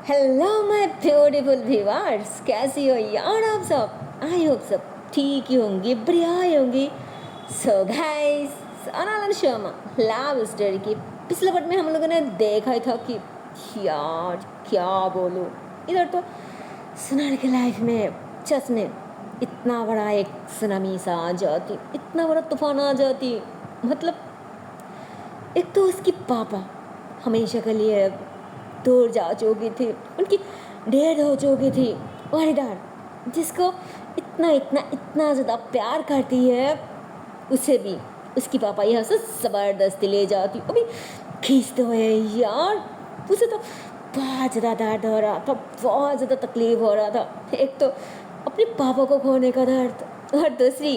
Hello my beautiful viewers, कैसी हो यार आप सब। आई होप सब ठीक ही होंगी, बढ़िया ही होंगी। सो गाइस, अनालन शर्मा लव स्टोरी की पिछले पार्ट में हम लोगों ने देखा ही था कि यार क्या बोलूं, इधर तो सुनार के लाइफ में सच में इतना बड़ा एक सुनामी सा आ जाती, इतना बड़ा तूफान आ जाती। मतलब एक तो उसकी पापा हमेशा के लिए दूर जा चुकी थी, उनकी डेथ हो चुकी थी। और इधर जिसको इतना इतना इतना ज़्यादा प्यार करती है, उसे भी उसकी पापा यहाँ से ज़बरदस्ती ले जाती, अभी खींचते हुए। यार उसे तो बहुत ज़्यादा दर्द हो रहा था, बहुत ज़्यादा तकलीफ हो रहा था। एक तो अपने पापा को खोने का दर्द, और दूसरी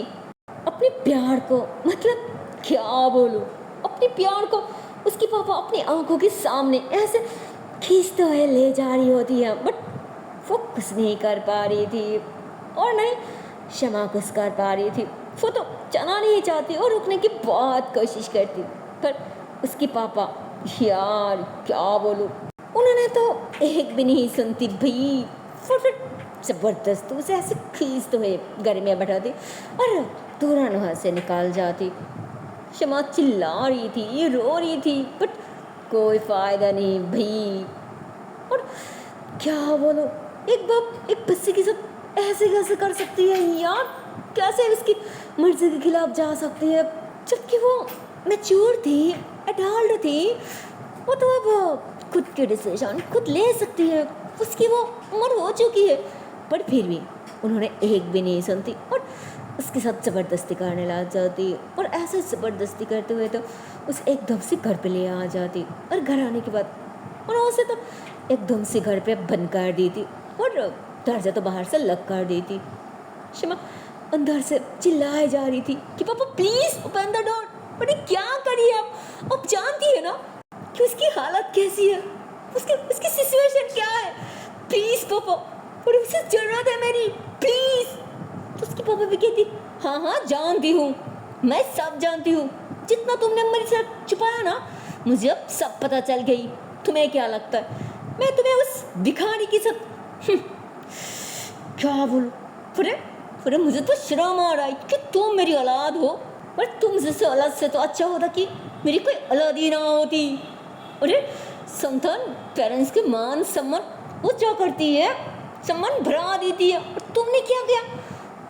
अपने प्यार को, मतलब क्या बोलूं, अपने प्यार को उसकी पापा अपनी आंखों के सामने ऐसे खींचते हुए ले जा रही होती है, बट वो कुछ नहीं कर पा रही थी और नहीं क्षमा कुछ कर पा रही थी। वो तो जाना नहीं चाहती और रुकने की बहुत कोशिश करती, पर उसकी पापा यार क्या बोलूं, उन्होंने तो एक भी नहीं सुनती भाई। वो फिर जबरदस्त उसे ऐसे खींचते हुए घर में बैठा दी और तुरंत वहाँ से निकाल जाती। क्षमा चिल्ला रही थी, रो रही थी, बट कोई फायदा नहीं भाई। और क्या बोलो, एक बाप एक बच्चे के साथ ऐसे कैसे कर सकती है यार, कैसे उसकी मर्जी के खिलाफ जा सकती है, जबकि वो मैच्योर थी, अडल्ट थी। वो तो अब खुद के डिसीजन खुद ले सकती है, उसकी वो उम्र हो चुकी है, पर फिर भी उन्होंने एक भी नहीं सुनती और उसके साथ ज़बरदस्ती करने लग जाती। और ऐसे ज़बरदस्ती करते हुए तो उस एकदम से घर पे ले आ जाती, और घर आने के बाद उन्होंने उसे तो एकदम से घर पे बंद कर दी थी और दरवाजा तो बाहर से लग कर दी थी। शमा अंदर से चिल्लाए जा रही थी कि पापा please open the door. But क्या करिए आप जानती है ना कि उसकी हालत कैसी है, उसकी उसकी सिचुएशन क्या है। प्लीज़ पापा, और उसे ज़रूरत है मेरी, प्लीज़। तो उसकी पापा भी कहती हाँ हाँ जानती हूँ, मैं सब जानती हूँ, जितना तुमने मेरे से छुपाया ना मुझे अब सब पता चल गई। तुम्हें क्या लगता है मैं तुम्हें उस भिखारी के साथ क्या बोलूं। फिर मुझे तो शर्म आ रहा है कि तुम मेरी औलाद हो, पर तुम जैसे औलाद से तो अच्छा होता कि मेरी कोई औलाद ही ना होती। अरे संतान पेरेंट्स के मान सम्मान वो क्या करती है, सम्मान बढ़ा देती है, और तुमने क्या किया।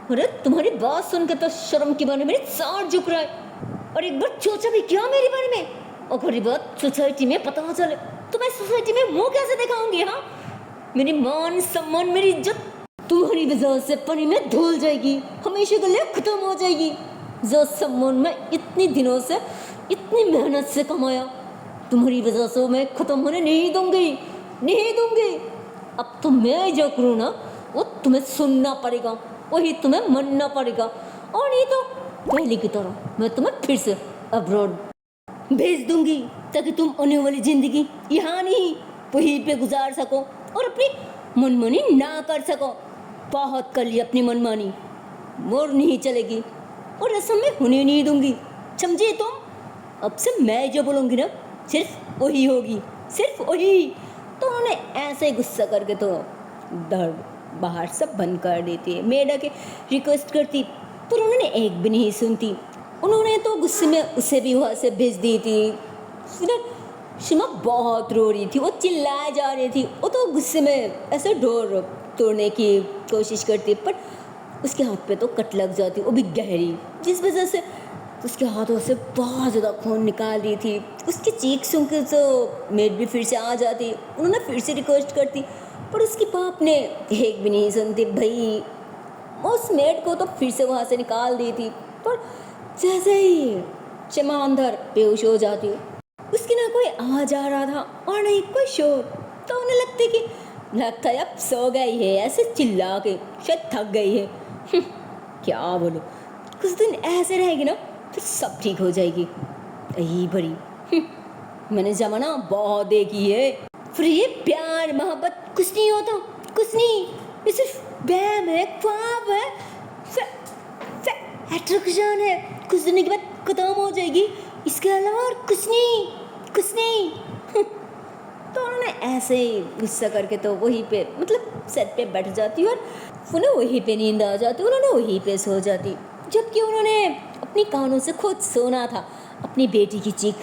अरे तुम्हारी बात सुन के तो शर्म के बारे में मेरे सार झुक रहा है। और एक बार सोचा भी क्या मेरे बारे में, और ये बात सोसाइटी में पता चले तो मैं सोसाइटी में मुंह कैसे दिखाऊंगी। हाँ, मेरी मान सम्मान मेरी इज्जत तुम्हारी वजह से पानी में धुल जाएगी, हमेशा के लिए खत्म हो जाएगी। जो सम्मान मैं इतनी दिनों से इतनी मेहनत से कमाया, तुम्हारी वजह से मैं खत्म होने नहीं दूंगी, नहीं दूंगी। अब तो मैं जो करूँ ना वो तुम्हें सुनना पड़ेगा, वही तुम्हें मानना पड़ेगा, और नहीं तो पहले की तरह मैं तुम्हें फिर से अब्रॉड भेज दूंगी, ताकि तुम आने वाली जिंदगी यहाँ नहीं वहीं पे गुजार सको और अपनी मनमानी ना कर सको। बहुत कर ली अपनी मनमानी, मोर नहीं चलेगी और रस्म में होने नहीं दूंगी, समझे तुम। अब से मैं जो बोलूँगी ना सिर्फ वही होगी, सिर्फ वही। तो उन्होंने ऐसे गुस्सा करके तो दर बाहर सब बंद कर देती है, मेड आके रिक्वेस्ट करती, पर उन्होंने एक भी नहीं सुनती। उन्होंने तो गुस्से में उसे भी वहाँ से भेज दी थी। शिमा बहुत रो रही थी, वो चिल्लाए जा रही थी, वो तो गुस्से में ऐसे डोर तोड़ने की कोशिश करती, पर उसके हाथ पे तो कट लग जाती, वो भी गहरी, जिस वजह से उसके हाथों से बहुत ज़्यादा खून निकाल रही थी। उसकी चीख सुन के तो मेड भी फिर से आ जाती, उन्होंने फिर से रिक्वेस्ट करती, पर उसकी बाप ने एक भी नहीं सुनती भाई। उस मेड को तो फिर से वहाँ से निकाल दी थी, पर जैसे ही शमा अंदर बेहोश हो जाती, उसकी ना कोई आवाज आ रहा था और नहीं कोई शोर, तो उन्हें लगता है अब सो गई है, ऐसे चिल्ला के शायद थक गई है। क्या बोलो, कुछ दिन ऐसे रहेगी ना फिर सब ठीक हो जाएगी। यही भरी मैंने जमाना बहुत देखी है, फिर ये प्यार मोहब्बत कुछ नहीं होता, कुछ नहीं, ये सिर्फ वहम है, ख्वाब है, अट्रैक्शन है, कुछ दिन के बाद खत्म हो जाएगी, इसके अलावा और कुछ नहीं, कुछ नहीं। तो उन्होंने ऐसे ही गुस्सा करके तो वहीं पे मतलब सेट पे बैठ जाती और उन्हें वहीं पे नींद आ जाती, उन्होंने वहीं पे सो जाती, जबकि उन्होंने अपनी कानों से खुद सुना था अपनी बेटी की चीख,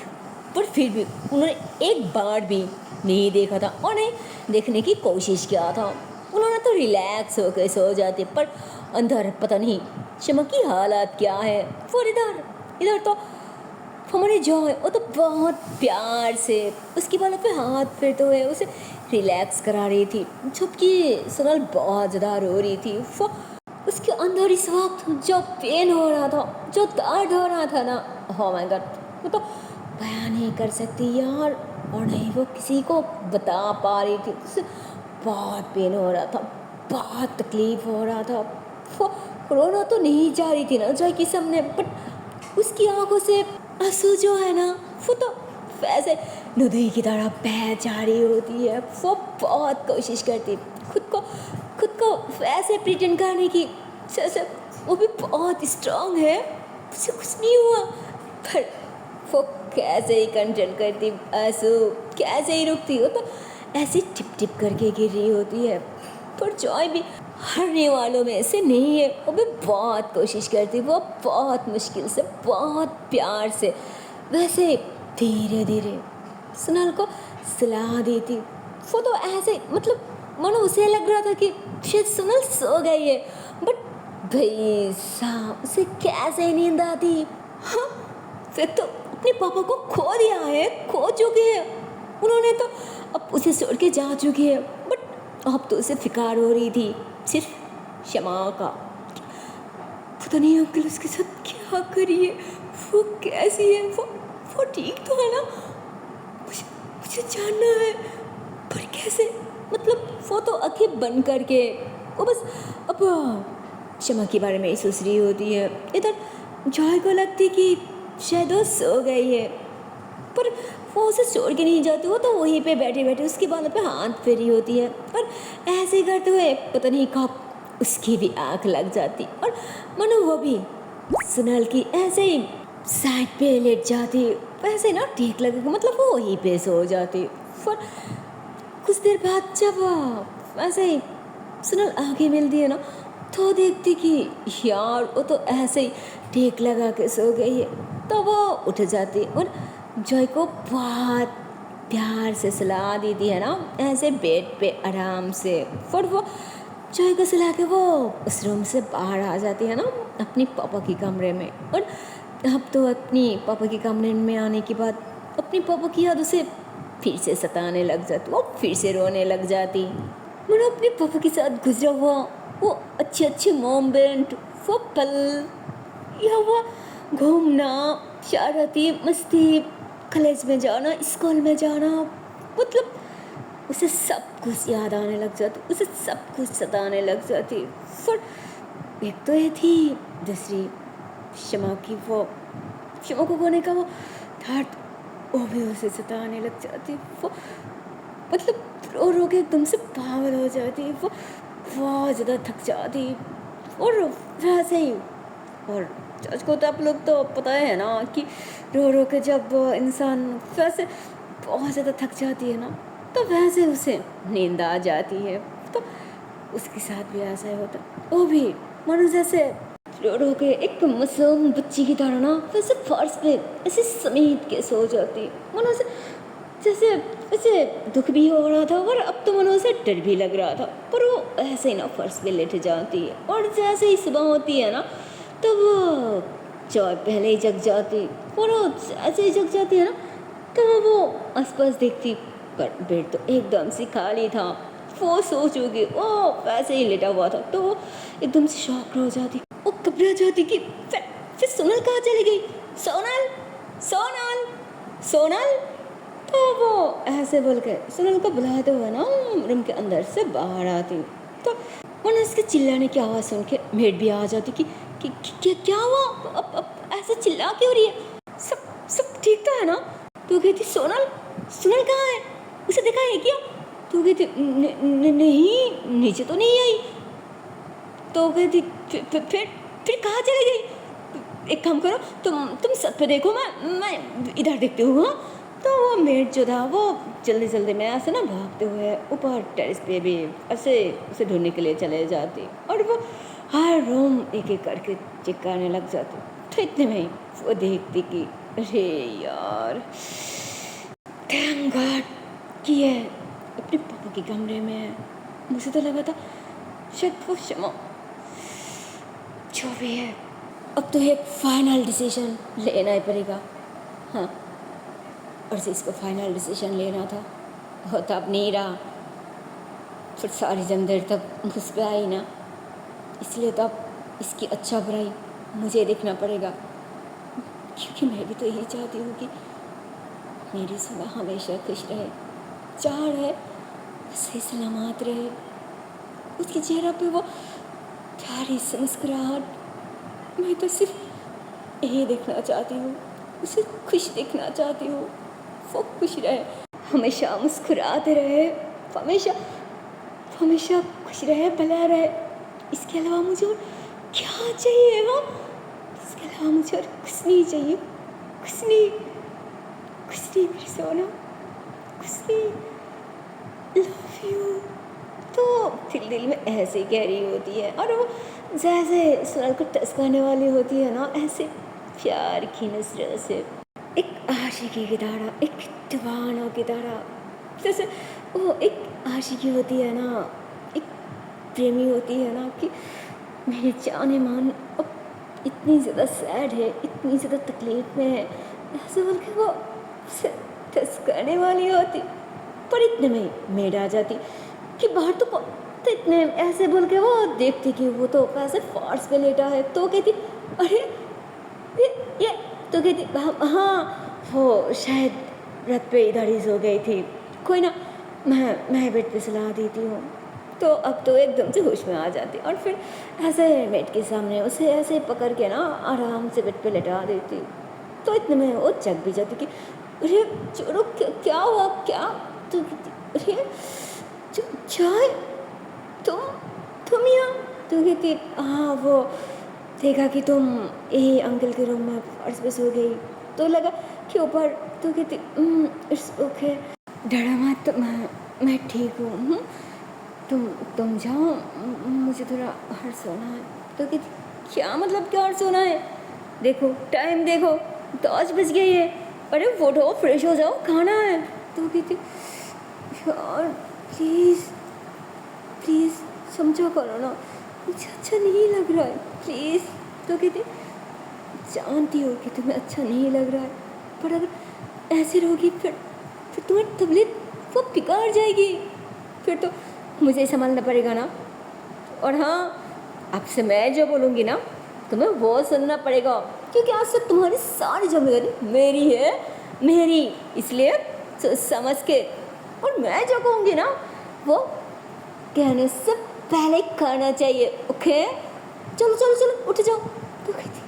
पर फिर भी उन्होंने एक बार भी नहीं देखा था और नहीं देखने की कोशिश किया था। उन्होंने तो रिलैक्स होकर सो जाते, पर अंदर पता नहीं शमा की हालत क्या है। और इधर तो हमारी जो है वो तो बहुत प्यार से उसकी बालों पे हाथ फेरते हुए उसे रिलैक्स करा रही थी, जबकि सोनल बहुत ज़्यादा रो रही थी। वो उसके अंदर इस वक्त जो पेन हो रहा था, जो दर्द हो रहा था ना, oh my God, वो तो बयान नहीं कर सकती यार। और नहीं वो किसी को बता पा रही थी, उसे बहुत पेन हो रहा था, बहुत तकलीफ हो रहा था। वो रोना तो नहीं चाह रही थी ना जय की सामने, बट उसकी आंखों से आंसू जो है ना वो तो वैसे नदी की तरह बह जा रही होती है। वो बहुत कोशिश करती खुद को वैसे प्रिटेंड करने की, जैसे वो भी बहुत स्ट्रांग है, उसे कुछ नहीं हुआ, पर वो कैसे ही कंट्रोल करती आंसू, कैसे ही रुकती हो तो ऐसे टिप टिप करके गिर रही होती है। पर जॉय भी हारने वालों में से नहीं है, वो भी बहुत कोशिश करती, वो बहुत मुश्किल से बहुत प्यार से वैसे धीरे धीरे सुनल को सुला देती। वो तो ऐसे मतलब मानो उसे लग रहा था कि शायद सुनल सो गई है, बट भाई साहब उसे कैसे नींद आती। हाँ फिर तो अपने पापा को खो दिया है, खो चुकी है उन्होंने, तो अब उसे छोड़ के जा चुकी है, बट अब तो उसे फिकार हो रही थी सिर्फ शमा का। पता नहीं अंकल उसके साथ क्या करिए, वो कैसी है, वो ठीक तो है ना, मुझे जानना है, पर कैसे, मतलब वो तो आंखें बंद करके वो बस अब शमा के बारे में ही सोच रही होती है। इधर जॉय को लगती कि शायद वो सो गई है, पर वो उसे छोड़ के नहीं जाती, वो तो वहीं पे बैठे बैठे उसके बालों पे हाथ फेरी होती है, और ऐसे करते हुए पता नहीं कब उसकी भी आँख लग जाती और मनु वो भी सुनल की ऐसे ही साइड पे लेट जाती, वैसे ना ठीक लगेगा, मतलब वो वहीं पे सो जाती। पर कुछ देर बाद जब ऐसे ही सुनल आगे मिलती है ना, तो देखती कि यार वो तो ऐसे ही ठीक लगा के सो गई है, तो वो उठ जाती और जॉय को बहुत प्यार से सुला देती है ना, ऐसे बेड पे आराम से। फिर वो जॉय को सुला के वो उस रूम से बाहर आ जाती है ना अपनी पापा के कमरे में। और अब तो अपनी पापा के कमरे में आने के बाद अपनी पापा की याद उसे फिर से सताने लग जाती, वो फिर से रोने लग जाती। मैंने अपने पापा के साथ गुजरा हुआ वो अच्छे मोमेंट, वो पल, या वो घूमना, शरारती मस्ती, कॉलेज में जाना, स्कूल में जाना, मतलब उसे सब कुछ याद आने लग जाती, उसे सब कुछ सताने लग जाती। पर एक तो ये थी, दूसरी शमा की वो शमा को खोने का वो दर्द, वो भी उसे सताने लग जाती। वो मतलब रो के एकदम से पागल हो जाती, वो बहुत ज़्यादा थक जाती। और वैसे ही, और जज को तो आप लोग तो पता है ना कि रो के जब इंसान वैसे बहुत ज़्यादा थक जाती है ना, तो वैसे उसे नींद आ जाती है। तो उसके साथ भी ऐसा ही होता, वो भी मानो जैसे रो के एक मासूम बच्ची की तरह ना वैसे फर्श पे ऐसे समेट के सो जाती, मानो जैसे उसे दुख भी हो रहा था और अब तो मानो उसे डर भी लग रहा था, पर वो ऐसे ही ना फर्श पे लेट जाती है। और जैसे ही सुबह होती है ना, तो वो जॉय पहले ही जग जाती, और वो ऐसे ही जग जाती है ना, तो वो आसपास देखती, पर बेड तो एकदम से खाली था। वो सो चुकी, वो वैसे ही लेटा हुआ था, तो वो एकदम से शॉक हो जाती, वो घबरा जाती कि फिर सोनल कहाँ चली गई, सोनल सोनल सोनल। तो वो ऐसे बोल के सोनल को बुलाते हुए ना रूम के अंदर से बाहर आती, तो उन्हें उसके चिल्लाने की आवाज़ सुन के मेड भी आ जाती कि क्या हुआ, अब ऐसे चिल्ला क्यों रही है, सब ठीक तो है ना। तो कहती सोनल कहाँ है, उसे देखा है क्या। तो कहती नहीं, नीचे तो नहीं आई। तो कहती फिर कहाँ चली गई, एक काम करो तुम छत पे देखो, मैं इधर देखती हूँ। हाँ तो वो मेड जो था वो जल्दी जल्दी में ऐसे ना भागते हुए ऊपर टेरेस पे भी ऐसे उसे ढूंढने के लिए चले जाती और वो हर रूम एक एक करके चेक करने लग जाती। तो इतने में ही वो देखती कि अरे यार, थैंक गॉड कि है अपने पापा के कमरे में है। मुझे तो लगा था शायद वो शमा जो भी है, अब तो एक फाइनल डिसीजन लेना ही पड़ेगा। हाँ, और जिसको फाइनल डिसीजन लेना था वो तब नहीं रहा, फिर सारी जमदेर तब मुझ पर आई ना, इसलिए तब इसकी अच्छा बुराई मुझे देखना पड़ेगा, क्योंकि मैं भी तो यही चाहती हूँ कि मेरी सुबह हमेशा खुश रहे, चाह रहे, सही सलामत रहे, उसके चेहरे पे वो प्यारी सी मुस्कुराहट। मैं तो सिर्फ यही देखना चाहती हूँ, उसे खुश देखना चाहती हूँ, वो खुश रहे, हमेशा मुस्कुराते रहे, हमेशा हमेशा खुश रहे, भला रहे। इसके अलावा मुझे और क्या चाहिए? हाँ, इसके अलावा मुझे और कुछ नहीं चाहिए, कुछ नहीं, कुछ नहीं मेरी सोना, कुछ नहीं। Love you. तो दिल में ऐसे ही कह रही होती है और वो जैसे सुनल को टसकाने वाली होती है ना, ऐसे प्यार की नजर से, एक आशिकी की तरह, एक दीवाना की तरह, जैसे वो एक आशिकी होती है ना, एक प्रेमी होती है ना कि मेरी जाने मन अब इतनी ज़्यादा सैड है, इतनी ज़्यादा तकलीफ में है, ऐसे बोल के वो उसे टसकाने वाली होती। पर इतने में ही मेड आ जाती कि बाहर तो इतने ऐसे बोल के वो देखती कि वो तो ऐसे फार्स पे लेटा है, तो कहती अरे ये तो कहती हाँ वो शायद रात पे इधर ही सो गई थी, कोई ना, मैं बेड पे सुला देती हूँ। तो अब तो एकदम से होश में आ जाती और फिर ऐसे बेड के सामने उसे ऐसे पकड़ के ना आराम से बेड पे लेटा देती। तो इतने में वो जग भी जाती कि अरे छोड़ो, क्या हुआ, क्या? तो अरे चाय, तुम यहाँ? तो कहती हाँ, वो देखा कि तुम यही अंकल के रूम में फर्श पे सो गई, तो लगा कि ऊपर। तो कहती इट्स ओके, डरा मत, मैं ठीक हूँ। तुम जाओ, मुझे थोड़ा हर सोना है। तो कहती क्या मतलब क्या हर सोना है? देखो टाइम देखो, 10 बज गई है, अरे उठो, फ्रेश हो जाओ, खाना है। तो कहती यार प्लीज़ प्लीज़ समझो करो ना, मुझे अच्छा नहीं लग रहा है, प्लीज़। तो कहती जानती हो कि तुम्हें अच्छा नहीं लग रहा है, पर अगर ऐसे रहोगी फिर तुम्हारी तबीयत वो बिगड़ जाएगी, फिर तो मुझे ही संभालना पड़ेगा ना। और हाँ, आपसे मैं जो बोलूँगी ना तुम्हें वो सुनना पड़ेगा, क्योंकि आज से तुम्हारी सारी जिम्मेदारी मेरी है, मेरी, इसलिए समझ के, और मैं जो कहूँगी ना वो कहने से पहले करना चाहिए, ओके? चलो चलो चलो उठ जाओ। तो कहती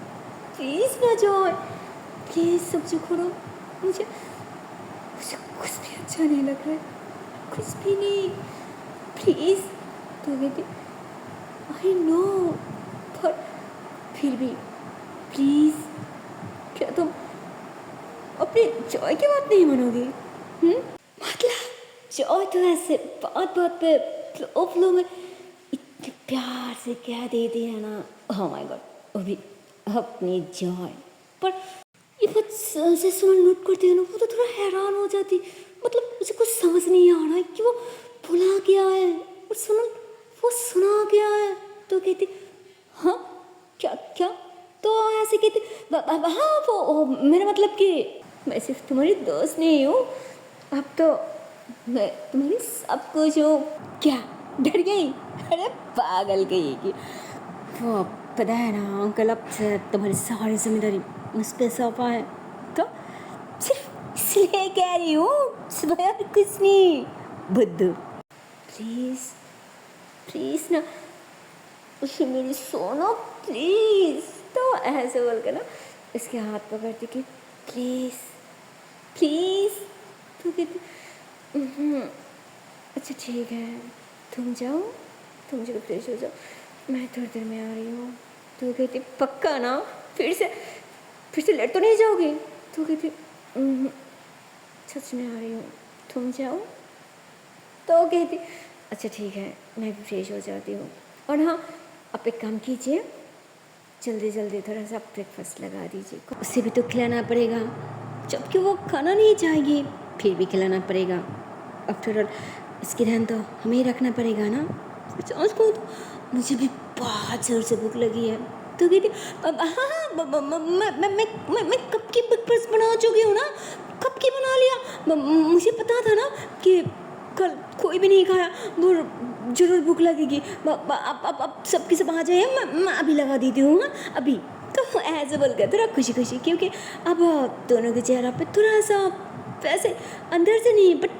प्लीज़ ना जाओ, प्लीज़ सब्जी खोलो, मुझे कुछ भी अच्छा नहीं लग रहा है, कुछ भी नहीं, प्लीज़। तो कहती आई नो, पर फिर भी प्लीज़, क्या तुम अपनी जॉय की बात नहीं मानोगी? मतलब जॉय तो ऐसे बात बात पे फ्लो में इतने प्यार से कह देती है ना, ओह माय गॉड, वो भी अपनी जॉय। पर ये बात से सुन नोट करती है ना, वो तो थोड़ा हैरान हो जाती, मतलब मुझे कुछ समझ नहीं आ रहा है कि वो भुला क्या है और वो सुना क्या है। तो कहती हाँ क्या क्या? तो ऐसे कहती हाँ वो मेरा मतलब कि मैं सिर्फ तुम्हारी दोस्त नहीं हूँ, अब तो मैं तुम्हारी सब कुछ हूँ। क्या डर गई? अरे पागल गई कि वो पता है ना अंकल, अब से तुम्हारी सारी जिम्मेदारी मुझ पे सौंपा है, तो सिर्फ इसलिए कह रही हूँ, सुबह कुछ नहीं। बुद्धू प्लीज़ प्लीज़ ना, उसे मेरी सोना प्लीज़। तो ऐसे बोल के ना इसके हाथ पकड़ती कि प्लीज़ प्लीज़। तो कहती अच्छा ठीक है, तुम जाओ, तुम जब फ्रेश हो जाओ, मैं थोड़ी देर में आ रही हूँ। तो कहती पक्का ना, फिर से लेट तो नहीं जाओगी? तो कहती सच में आ रही हूँ, तुम जाओ। तो कहती अच्छा ठीक है, मैं भी फ्रेश हो जाती हूँ। और हाँ, आप एक काम कीजिए, जल्दी जल्दी थोड़ा सा ब्रेकफास्ट लगा दीजिए, उसे भी तो खिलाना पड़ेगा, जबकि वो खाना नहीं चाहेगी फिर भी खिलाना पड़ेगा। आफ्टर ऑल इसकी ध्यान तो हमें ही रखना पड़ेगा ना। आज को तो मुझे भी बहुत ज़ोर से भूख लगी है। तो कहती हाँ हाँ मैं कब की ब्रेकफास्ट बना चुकी हूँ ना, कब की बना लिया। मुझे पता था ना कि कल कोई भी नहीं खाया, वो जरूर भूख लगेगी। अब सबके सब आ जाए, मैं अभी लगा देती हूँ। हाँ अभी तो ऐसे बोल कर थोड़ा खुशी खुशी, क्योंकि अब दोनों के चेहरा पे थोड़ा सा वैसे अंदर से नहीं बट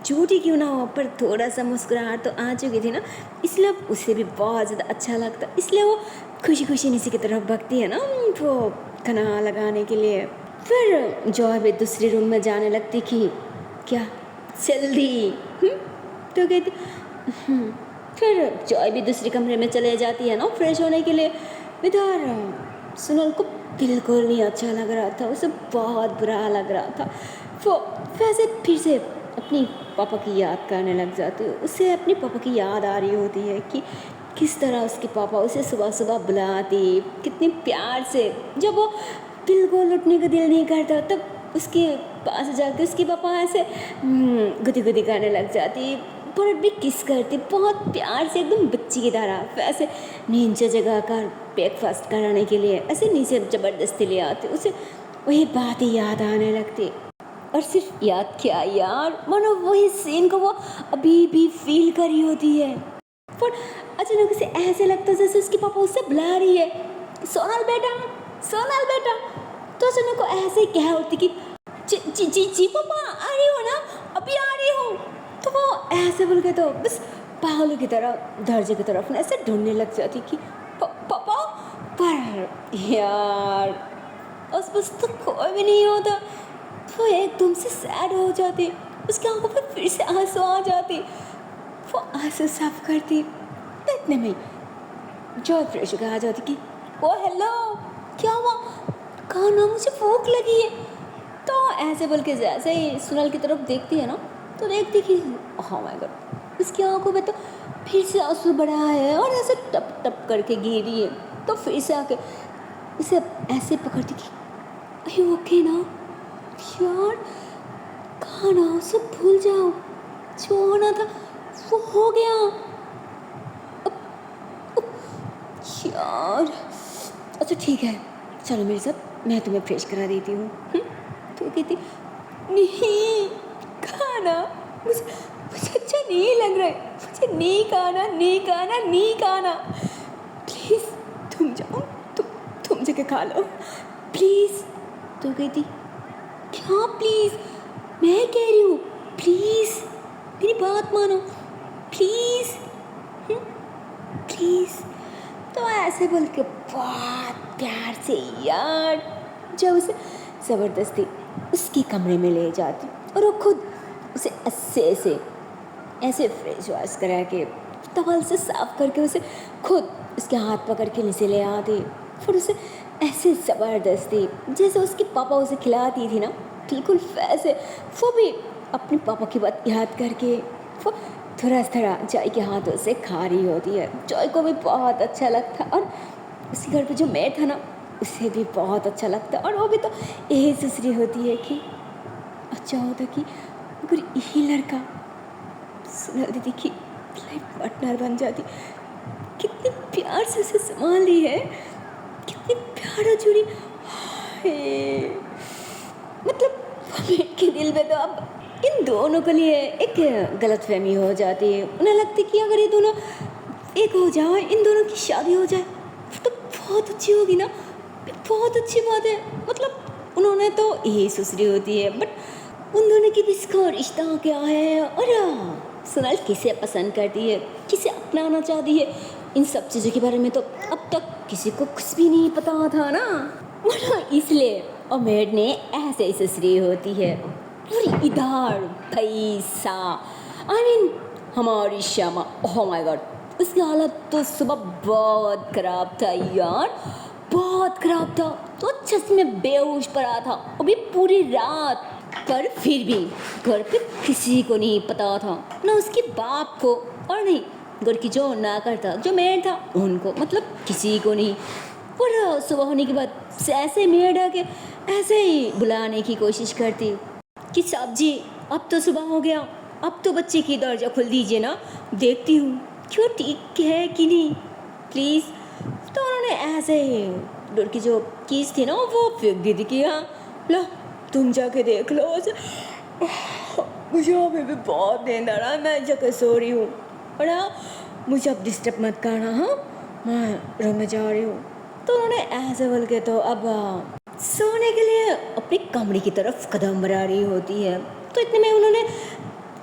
झूठी क्यों ना हो पर थोड़ा सा मुस्कुराहट तो आ चुकी थी ना, इसलिए अब उसे भी बहुत ज़्यादा अच्छा लगता, इसलिए वो खुशी खुशी नीचे की तरफ भागती है ना वो खाना लगाने के लिए। फिर जॉय भी दूसरी रूम में जाने लगती कि क्या जल्दी। तो कहती फिर जॉय भी दूसरे कमरे में चले जाती है ना फ्रेश होने के लिए। इधर सुनल को बिल्कुल नहीं अच्छा लग रहा था, उसे बहुत बुरा लग रहा था। वो वैसे फिर से अपनी पापा की याद करने लग जाती है, उसे अपने पापा की याद आ रही होती है कि किस तरह उसके पापा उसे सुबह सुबह बुलाते, कितने प्यार से। जब वो बिल्कुल उठने का दिल नहीं करता तब उसके पास जाकर उसके पापा ऐसे गुदी गुदी करने लग जाती, पर भी किस करती बहुत प्यार से, एकदम बच्ची की तरह। वैसे नीचे जगह कर ब्रेकफास्ट कराने के लिए ऐसे नीचे ज़बरदस्ती ले आते, उसे वही बात ही याद आने लगती। और सिर्फ याद क्या यार, मानो वही सीन को वो अभी भी फील करी होती है। पर अचानक से ऐसे लगता है जैसे उसके पापा उससे बुला रही है, सोनल बेटा, सोनल बेटा। तो अचानक को ऐसे ही कह होती कि जी जी जी जी पापा आ रही हो ना, अभी आ रही हूँ। तो वो ऐसे बोल के तो बस पागलों की तरह दर्जे की तरफ ऐसे ढूंढने लग जाती कि पापा, पर यार उस बस तो कोई भी नहीं होता। वो एकदम से सैड हो जाती, उसकी आंखों पर फिर से आंसू आ जाती। वो आंसू साफ करती, तो इतने में जॉय फ्रेश होकर आ जाती कि ओ हेलो, क्या हुआ, कहा ना मुझे भूख लगी है। तो ऐसे बोल के जैसे ही सुनल की तरफ देखती है ना, तो देखती कि ओह माय गॉड, उसकी आंखों में तो फिर से आंसू बड़ा है और ऐसे टप टप करके गिर रही है। तो फिर से आके उसे ऐसे पकड़ती कि अरे ओके ना यार, कहा ना सब भूल जाओ, जो होना था वो हो गया। यार अच्छा ठीक है, चलो मेरे साथ, मैं तुम्हें फ्रेश करा देती हूँ। तो कहती नहीं खाना, मुझे अच्छा नहीं लग रहा है, मुझे नहीं खाना, नहीं खाना, नहीं खाना। प्लीज़ तुम जाओ, तुम जगह खा लो प्लीज़। तो कहती क्या प्लीज़, मैं कह रही हूँ प्लीज़ मेरी बात मानो प्लीज़, प्लीज़। तो ऐसे बोल के बहुत प्यार से यार जब उसे ज़बरदस्ती उसके कमरे में ले जाती और वो खुद उसे ऐसे फ्रेश वॉश करा के टॉवल से साफ करके उसे खुद उसके हाथ पकड़ के नीचे ले आती, फिर उसे ऐसे ज़बरदस्ती जैसे उसके पापा उसे खिलाती थी ना, बिल्कुल वैसे वो भी अपने पापा की बात याद करके वो थोड़ा थोड़ा जॉय के हाथों से खा रही होती है। जॉय को भी बहुत अच्छा लगता और उसके घर पे जो मेड था ना उसे भी बहुत अच्छा लगता, और वो भी तो यही सोच रही होती है कि अच्छा होता कि अगर यही लड़का सुनल दीदी की लाइफ पार्टनर बन जाती। कितने प्यार से उसे संभाल रही है, कितनी प्यारा जुड़ी। मतलब मेड के दिल में तो अब इन दोनों के लिए एक गलतफहमी हो जाती है, उन्हें लगता है कि अगर ये दोनों एक हो जाए, इन दोनों की शादी हो जाए तो बहुत अच्छी होगी ना, बहुत अच्छी बात है। मतलब उन्होंने तो यही सोच रही होती है, बट उन दोनों के बीच का रिश्ता क्या है और सुनल किसे पसंद करती है, किसे अपनाना चाहती है, इन सब चीज़ों के बारे में तो अब तक किसी को कुछ भी नहीं पता था ना। इसलिए और मेड ने ऐसे ही सोच रही होती है। और इधर पैसा हमारी श्यामा, ओह माय गॉड, उसकी हालत तो सुबह बहुत ख़राब था यार, बहुत ख़राब था। तो अच्छे से में बेहोश पड़ा था, अभी पूरी रात पर फिर भी घर पे किसी को नहीं पता था, ना उसके बाप को और नहीं घर की जो नौकर था, जो मेड था उनको, मतलब किसी को नहीं। पर सुबह होने के बाद ऐसे मेड आके ऐसे ही बुलाने की कोशिश करती कि साहब जी अब तो सुबह हो गया, अब तो बच्चे की दरजा खोल दीजिए ना, देखती हूँ क्यों ठीक है कि नहीं प्लीज़। तो उन्होंने ऐसे ही डोर की जो कीज थी ना वो फेंक दी थी कि हाँ लो तुम जाके देख लो। मुझे अभी भी बहुत नींद आ रहा है, मैं जाकर सो रही हूँ और हाँ मुझे अब डिस्टर्ब मत करना, हाँ मैं रूम में जा रही हूँ। तो उन्होंने ऐसे बोल के तो अब सोने के लिए अपने कमरे की तरफ कदम बढ़ा रही होती है। तो इतने में उन्होंने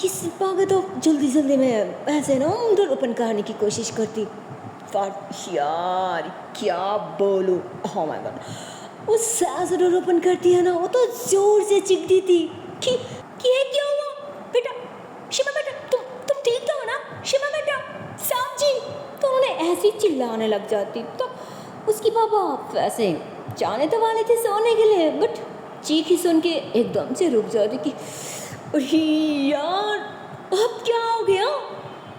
किसी पागल तो जल्दी में ऐसे ना डोर ओपन करने की कोशिश करती। यार क्या बोलूं, ओह माय गॉड, वो ऐसे डोर ओपन करती है ना, वो तो जोर से चीखती थी कि ये क्या हुआ बेटा, शिमा बेटा तुम ठीक तो हो ना, शिमा बेटा साहब जी। तो उन्होंने ऐसी चिल्लाने लग जाती। तो उसकी पापा ऐसे जाने तो वाले थे सोने के लिए, बट चीख ही सुन के एकदम से रुक जाती कि अरे यार अब क्या हो गया,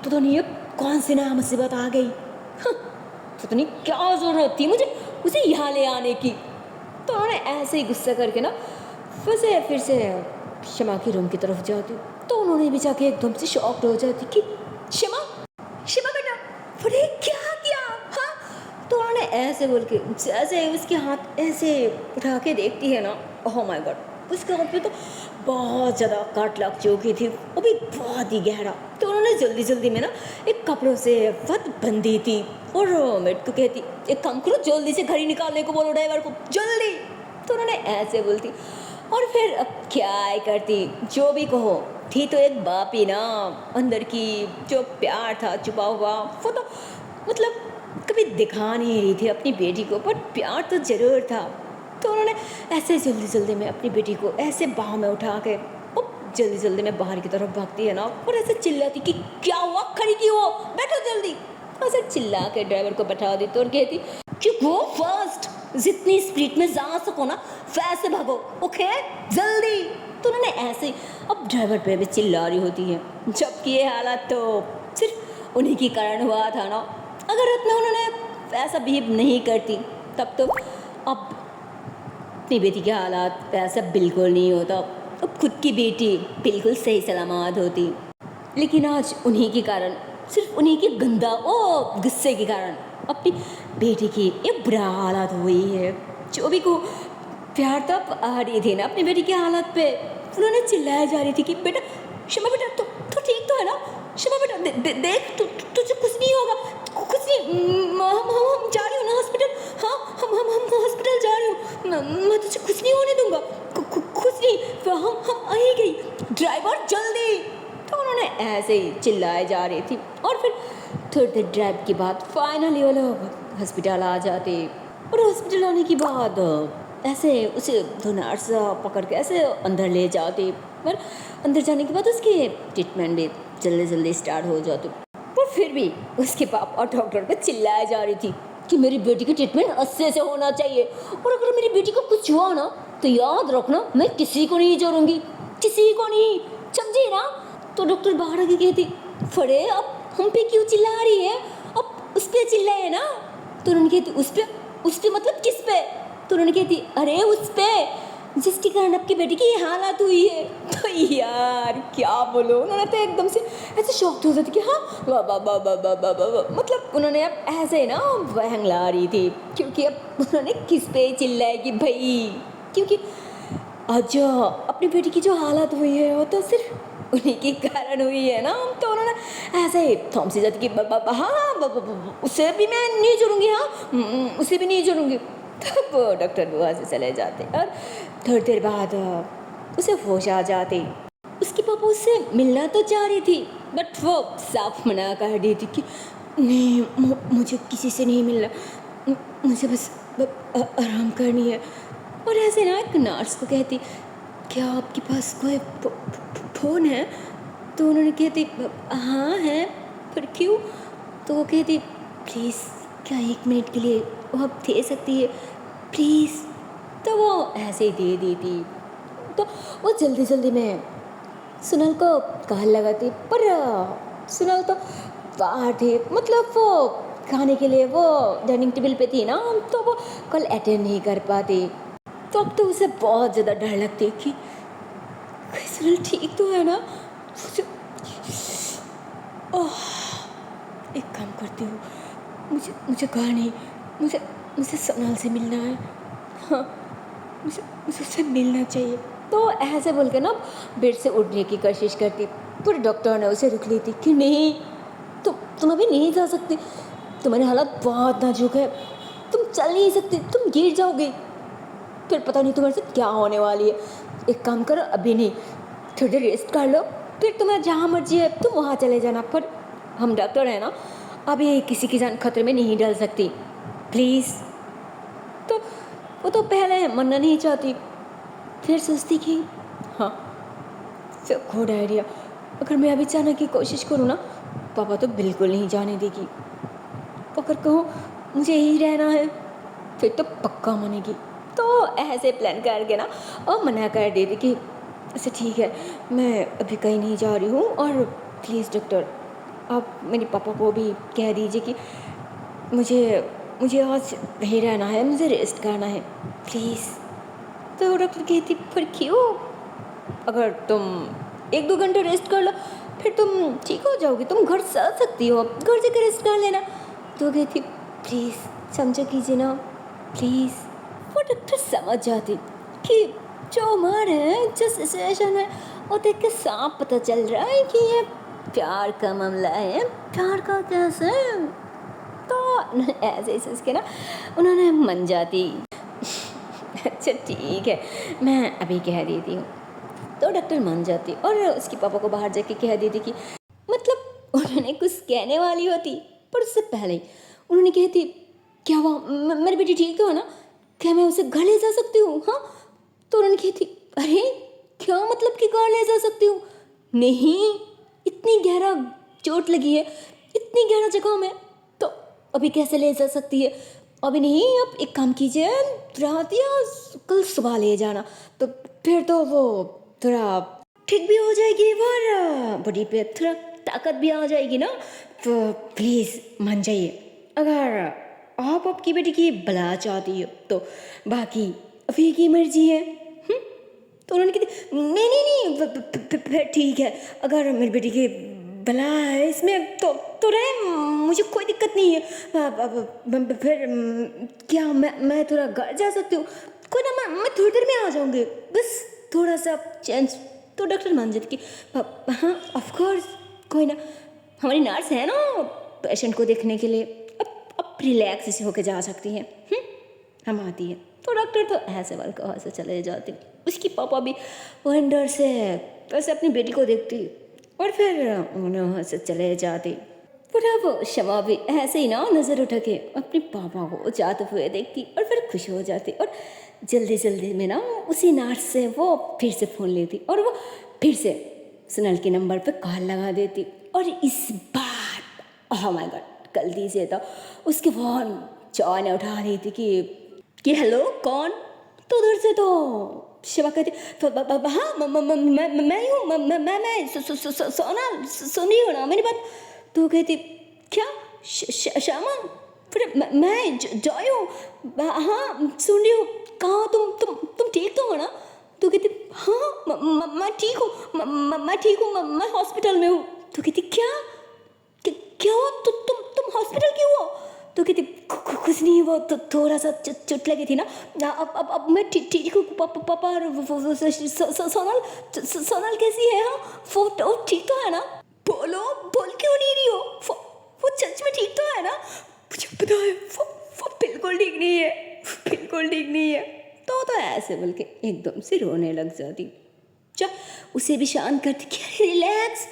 पता नहीं अब कौन सी नया मुसीबत आ गई, पता नहीं क्या जरूरत थी मुझे उसे यहाँ ले आने की। तो उन्होंने ऐसे ही गुस्सा करके ना फिर से शमा के रूम की तरफ जाती। तो उन्होंने भी जाके एकदम से शॉक्ड हो जाती कि शिमा बेटा अरे क्या किया, हाँ। तो उन्होंने ऐसे बोल के जैसे उसके हाथ ऐसे उठा के देखती है ना, ओह माय गॉड, उसके हाथ पे तो बहुत ज़्यादा कट लग चुकी थी, वो भी बहुत ही गहरा। तो उन्होंने जल्दी में ना एक कपड़ों से फत बंधी थी और मेट को कहती एक काम करो जल्दी से घड़ी निकालने को बोलो ड्राइवर को जल्दी। तो उन्होंने ऐसे बोलती और फिर अब क्या करती, जो भी कहो थी तो एक बाप ही ना, अंदर की जो प्यार था छुपा हुआ वो तो मतलब कभी दिखा नहीं रही थी अपनी बेटी को, पर प्यार तो ज़रूर था। तो उन्होंने ऐसे जल्दी में अपनी बेटी को ऐसे बाहों में उठा के जल्दी में बाहर की तरफ भागती है ना, और ऐसे चिल्लाती कि क्या हुआ, खड़ी क्यों हो, बैठो जल्दी। ऐसे चिल्ला के ड्राइवर को बैठा देती और कहती कि वो फर्स्ट, जितनी स्पीड में जा सको ना वैसे भागो, ओके जल्दी। तो उन्होंने ऐसे अब ड्राइवर पे भी चिल्ला रही होती है, जबकि ये हालत तो सिर्फ उन्हीं के कारण हुआ था ना। अगर इतना उन्होंने ऐसा बिहेव नहीं करती तब तो अब अपनी बेटी के हालात ऐसा बिल्कुल नहीं होता, अब खुद की बेटी बिल्कुल सही सलामत होती। लेकिन आज उन्हीं के कारण, सिर्फ उन्हीं के गंदा गुस्से के कारण अपनी बेटी की ये बुरा हालत हुई है। जो भी को प्यार तब आ रही थी ना अपनी बेटी की हालत पे, उन्होंने चिल्लाया जा रही थी कि बेटा शिमा बेटा तू ठीक तो है ना, शिमा बेटा देख तुझे कुछ नहीं होगा, कुछ नहीं, हम जा रही हूँ ना हॉस्पिटल, हाँ हम हॉस्पिटल जा रही हूँ, मैं तुझे कुछ नहीं होने दूंगा, कुछ नहीं, हम आ ही गई, ड्राइवर जल्दी। तो उन्होंने ऐसे ही चिल्लाए जा रही थी और फिर थोड़ी देर ड्राइव के बाद फाइनली वो लोग हॉस्पिटल आ जाते। और हॉस्पिटल आने के बाद ऐसे उसे दो नर्स पकड़ के ऐसे अंदर ले जाते, पर अंदर जाने के बाद उसकी ट्रीटमेंट भी जल्दी स्टार्ट हो जाती। पर फिर भी उसके पापा डॉक्टर पे चिल्लाए जा रही थी कि मेरी बेटी की ट्रीटमेंट अच्छे से होना चाहिए, और अगर मेरी बेटी को कुछ हुआ ना तो याद रखना मैं किसी को नहीं जोड़ूंगी, किसी को नहीं, समझी ना। तो डॉक्टर बाहर आके कहती फड़े अब हम पे क्यों चिल्ला रही है, अब उस पर चिल्लाए ना। तो उन्होंने कहती उस पे मतलब किस पे। तो उन्होंने कहती अरे उस पे जिसके कारण आपकी बेटी की ये हालत हुई है। तो यार क्या बोलो, उन्होंने तो एकदम से ऐसे शॉक्ड हो जाती कि हाँ वाह, मतलब उन्होंने अब ऐसे ना हंगला रही थी, क्योंकि अब उन्होंने किस पे चिल्लाएगी भाई, क्योंकि आज अपनी बेटी की जो हालत हुई है वो तो सिर्फ उन्हीं के कारण हुई है ना। तो उन्होंने ऐसे ही थॉम सी जाती कि हाँ उसे भी मैं नहीं जोड़ूंगी, हाँ उसे भी नहीं जोड़ूंगी। तब डॉक्टर वहाँ से चले जाते और थोड़ी देर बाद उसे होश आ जाते। उसके पापा उससे मिलना तो चाह रही थी, बट वो साफ मना कर दी थी कि नहीं मुझे किसी से नहीं मिलना, मुझे बस आराम करनी है। और ऐसे ना एक नर्स को कहती क्या आपके पास कोई फ़ोन है। तो उन्होंने कहती हाँ है, पर क्यों। तो वो कहती प्लीज़ क्या 1 मिनट के लिए वो आप दे सकती है प्लीज़। तो वो ऐसे ही दे दी थी। तो वो जल्दी जल्दी में सुनल को कॉल लगाती, पर सुनल तो बाहर थी, मतलब वो खाने के लिए वो डाइनिंग टेबल पे थी ना, तो वो कॉल अटेंड नहीं कर पाती। तो अब तो उसे बहुत ज़्यादा डर लगती है कि कहीं सुनल ठीक तो है ना। ओह, एक काम करती हूँ, मुझे मुझे कहा नहीं, मुझे मुझे सोनल से मिलना है। हाँ, मुझे मुझे उससे मिलना चाहिए। तो ऐसे बोल के ना बेड से उठने की कोशिश करती, पर डॉक्टर ने उसे रुक ली थी कि नहीं, तुम अभी नहीं जा सकती, तुम्हारी हालत बहुत नाजुक है, तुम चल नहीं सकती, तुम गिर जाओगी, फिर पता नहीं तुम्हारे साथ क्या होने वाली है। एक काम करो, अभी नहीं, थोड़ी देर रेस्ट कर लो, फिर तुम्हें जहाँ मर्जी है तुम वहाँ चले जाना, पर हम डॉक्टर हैं ना, अभी किसी की जान खतरे में नहीं डाल सकती, प्लीज़। तो वो तो पहले मरना नहीं चाहती, फिर सोचती कि हाँ, फिर गुड आइडिया, अगर मैं अभी जाने की कोशिश करूँ ना, पापा तो बिल्कुल नहीं जाने देगी, अगर कहूँ मुझे यही रहना है, फिर तो पक्का मानेगी। तो ऐसे प्लान करके ना और मना कर देती कि अच्छा ठीक है, मैं अभी कहीं नहीं जा रही हूँ, और प्लीज़ डॉक्टर आप मेरे पापा को भी कह दीजिए कि मुझे मुझे आज यहीं रहना है, मुझे रेस्ट करना है, प्लीज़। तो डॉक्टर कहती पर क्यों, अगर तुम 1-2 घंटे रेस्ट कर लो फिर तुम ठीक हो जाओगी, तुम घर जा सकती हो, घर जाकर रेस्ट कर लेना। तो कहती प्लीज़ समझो कीजिए ना, प्लीज़। वो डॉक्टर समझ जाती कि जो मार है, जो सिचुएशन है, वो देख के साफ पता चल रहा है कि ये प्यार का मामला है, प्यार का कैसे। तो ऐसे ही सोच के ना उन्होंने मन जाती। अच्छा ठीक है, मैं अभी कह देती हूँ। तो डॉक्टर मान जाती और उसके पापा को बाहर जाके कह देती कि मतलब उन्होंने कुछ कहने वाली होती, पर उससे पहले उन्होंने कहती क्या हुआ, मेरी बेटी ठीक तो है ना, क्या मैं उसे घर ले जा सकती हूँ। हाँ, तो उन्होंने कहती अरे क्या मतलब कि घर ले जा सकती हूँ, नहीं, इतनी गहरा चोट लगी है, इतनी गहरा जगह में, तो अभी कैसे ले जा सकती है, अभी नहीं, अब एक काम कीजिए, रात या कल सुबह ले जाना, तो फिर तो वो थोड़ा ठीक भी हो जाएगी और बॉडी पे थोड़ा ताकत भी आ जाएगी ना। तो प्लीज़ मान जाइए, अगर आप आपकी बेटी की भला चाहती हो तो, बाकी अभी की मर्जी है। तो उन्होंने कहा नहीं नहीं नहीं, फिर ठीक है, अगर मेरी बेटी की भला है इसमें तो रहे, मुझे कोई दिक्कत नहीं है। फिर क्या मैं थोड़ा घर जा सकती हूँ, कोई ना, मैं थोड़ी देर में आ जाऊँगी, बस थोड़ा सा चेंज। तो डॉक्टर मान जाते कि हाँ ऑफ कोर्स, कोई ना, हमारी नर्स है ना पेशेंट को देखने के लिए, अब रिलैक्स से होकर जा सकती हैं, हम आती है। तो डॉक्टर तो ऐसे बार कहाँ से चले जाते, उसकी पापा भी वंडर से वैसे अपनी बेटी को देखती और फिर उन्हें वहाँ से चले जाते। पर अब शमा भी ऐसे ही ना नज़र उठा के अपने पापा को जाते हुए देखती और फिर खुश हो जाती, और जल्दी जल्दी में ना उसी नर्स से वो फिर से फ़ोन लेती और वो फिर से सुनल के नंबर पे कॉल लगा देती, और इस बार ओह माय गॉड गलती से तो उसके फ़ोन जॉय ने उठा ली थी कि हेलो कौन। तो उधर से तो शिवा कहती हाँ मैं ही हूँ, मैं सोना सुन रही हो ना मेरी बात। तो कहती क्या श्यामा, फिर मैं जॉय हूँ, हाँ सुन रही हूँ, कहाँ तुम ठीक तो हो ना। तो कहती हाँ मैं ठीक हूँ, मैं ठीक हूँ, मैं हॉस्पिटल में हूँ। तो कहती क्या हुआ, तुम हॉस्पिटल क्यों हो। तो कहती कुछ नहीं, वो तो थोड़ा सा चोट लगी थी ना, अब मैं ठीक हूँ। पापा सोनल कैसी है, हाँ वो ठीक तो है ना, बोल क्यों नहीं रही हो, वो सच में ठीक तो है ना, मुझे पता है वो बिल्कुल ठीक नहीं है, बिल्कुल ठीक नहीं है। तो ऐसे बोल के एकदम से रोने लग जाती। क्या उसे भी शांत करती कि रिलैक्स,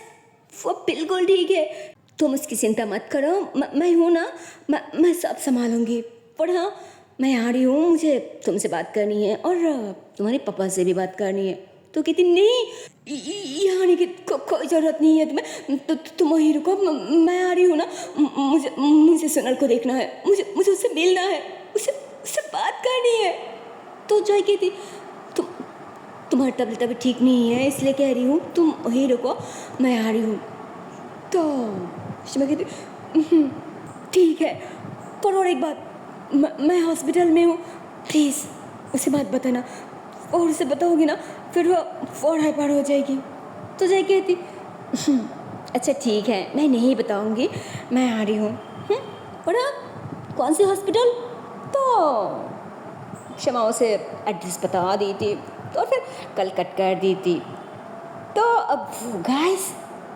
वो बिल्कुल ठीक है, तुम उसकी चिंता मत करो, मैं हूँ ना, मैं सब संभालूंगी। पर हाँ मैं आ रही हूँ, मुझे तुमसे बात करनी है और तुम्हारे पापा से भी बात करनी है। तो कहती नहीं यहाँ आने की कोई ज़रूरत नहीं है तुम्हें, तो तुम वहीं रुको, मैं आ रही हूँ ना, मुझे सुनल को देखना है, मुझे उससे मिलना है, उससे बात करनी है। तो जॉय कहती तुम तुम्हारी तबीयत ठीक नहीं है इसलिए कह रही हूँ, तुम वहीं रुको, मैं आ रही हूँ। तो शमा कहती ठीक है, पर और एक बात, मैं हॉस्पिटल में हूँ, प्लीज़ उसे बात बताना, और उसे बताओगी ना फिर वो और हाइपर हो जाएगी। तो जय कहती अच्छा ठीक है, मैं नहीं बताऊँगी, मैं आ रही हूँ। और हाँ, कौन सी हॉस्पिटल? तो शमा उसे एड्रेस बता दी थी और फिर कल कट कर दी थी। तो अब गाइस,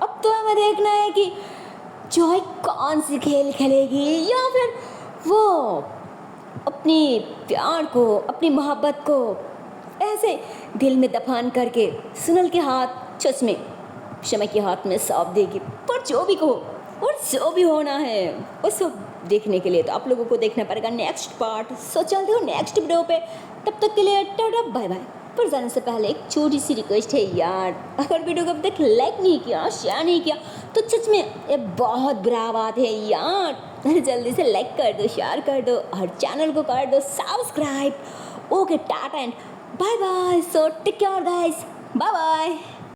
अब तो हमें देखना है कि जॉय कौन सी खेल खेलेगी, या फिर वो अपनी प्यार को, अपनी मोहब्बत को ऐसे दिल में दफन करके सुनल के हाथ चश्मे शमा के हाथ में सौंप देगी। पर जो भी कहो और जो भी होना है वो सब देखने के लिए तो आप लोगों को देखना पड़ेगा नेक्स्ट पार्ट। सो चलते हो नेक्स्ट वीडियो पे, तब तक के लिए टाटा बाय बाय। पर जाने से पहले एक छोटी सी रिक्वेस्ट है यार, अगर वीडियो को अब तक लाइक नहीं किया, शेयर नहीं किया, तो सच में ये बहुत बुरा बात है यार। जल्दी से लाइक कर दो, शेयर कर दो और चैनल को कर दो subscribe. Okay, tata and bye bye. So take care guys, bye bye.